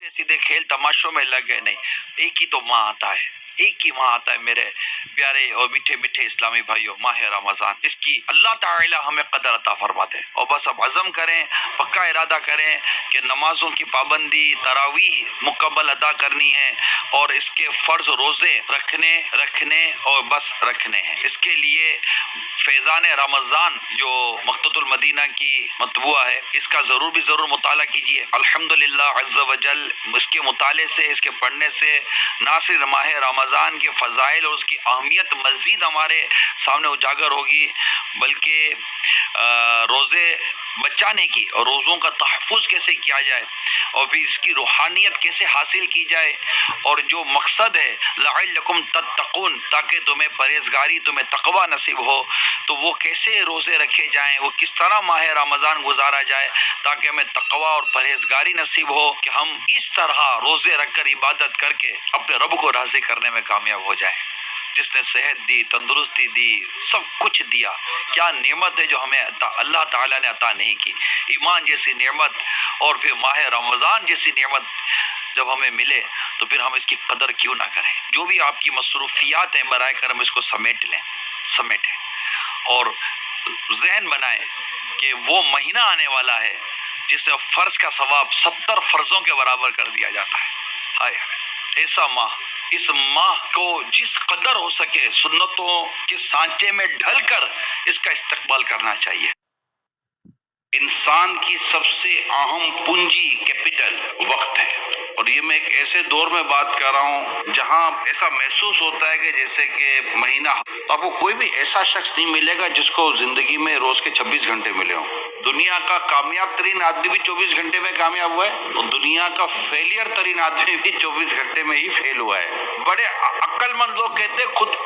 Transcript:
सीधे खेल तमाशों में लग गए नहीं। एक ही तो माह आता है, एक ही माह आता है मेरे प्यारे और मीठे मीठे इस्लामी भाइयों, माह रमजान। इसकी अल्लाह ताला हमें कदर अता फरमा दे और बस अब अज़म करें, पक्का इरादा करें कि नमाजों की पाबंदी, तरावीह मुकम्मल अदा करनी है और इसके फर्ज रोजे रखने रखने और बस रखने हैं। इसके लिए फैज़ान रमज़ान जो मक्तुल मदीना की मतबूआ है, इसका ज़रूर भी ज़रूर मुताला कीजिए। अल्हम्दुलिल्लाह अज़्ज़ व जल, इसके मुताले से, इसके पढ़ने से ना सिर्फ माह रमज़ान के फ़ज़ाइल और उसकी अहमियत मज़ीद हमारे सामने उजागर होगी, बल्कि रोज़े बचाने की और रोज़ों का तहफ़्फ़ुज़ कैसे किया जाए और फिर इसकी रूहानियत कैसे हासिल की जाए और जो मकसद है लअल्लकुम तत्तक़ून, ताकि तुम्हें परहेज़गारी, तुम्हें तक़वा नसीब हो, तो वो कैसे रोज़े रखे जाएं, वो किस तरह माह रमज़ान गुजारा जाए ताकि हमें तक़वा और परहेज़गारी नसीब हो कि हम इस तरह रोज़े रखकर इबादत करके अपने रब को राज़ी करने में कामयाब हो जाएं। जिसने सेहत दी, तंदुरुस्ती दी, सब कुछ दिया, क्या नेमत है जो हमें अल्लाह ताला ने अता नहीं की। ईमान जैसी नेमत और फिर माह रमज़ान जैसी नेमत जब हमें मिले तो फिर हम इसकी कदर क्यों ना करें। जो भी आपकी मसरूफियात हैं, बराए करम इसको समेट लें, समेटें और जहन बनाएं कि वो महीना आने वाला है जिसमें फ़र्ज का सवाब 70 फ़र्ज़ों के बराबर कर दिया जाता है। हाय हाय, ऐसा माह, इस माह को जिस कदर हो सके सुन्नतों के सांचे में ढलकर इसका इस्तेमाल करना चाहिए। इंसान की सबसे अहम पूंजी, कैपिटल, वक्त है। और ये मैं एक ऐसे दौर में बात कर रहा हूँ जहाँ ऐसा महसूस होता है कि जैसे कि महीना, तो आपको कोई भी ऐसा शख्स नहीं मिलेगा जिसको जिंदगी में रोज के 26 घंटे मिले हों। दुनिया का कामयाब तरीन आदमी भी 24 घंटे में कामयाब हुआ है और दुनिया का फेलियर तरीन आदमी भी 24 घंटे में ही फेल हुआ है। बड़े अक्लमंद लोग कहते हैं खुद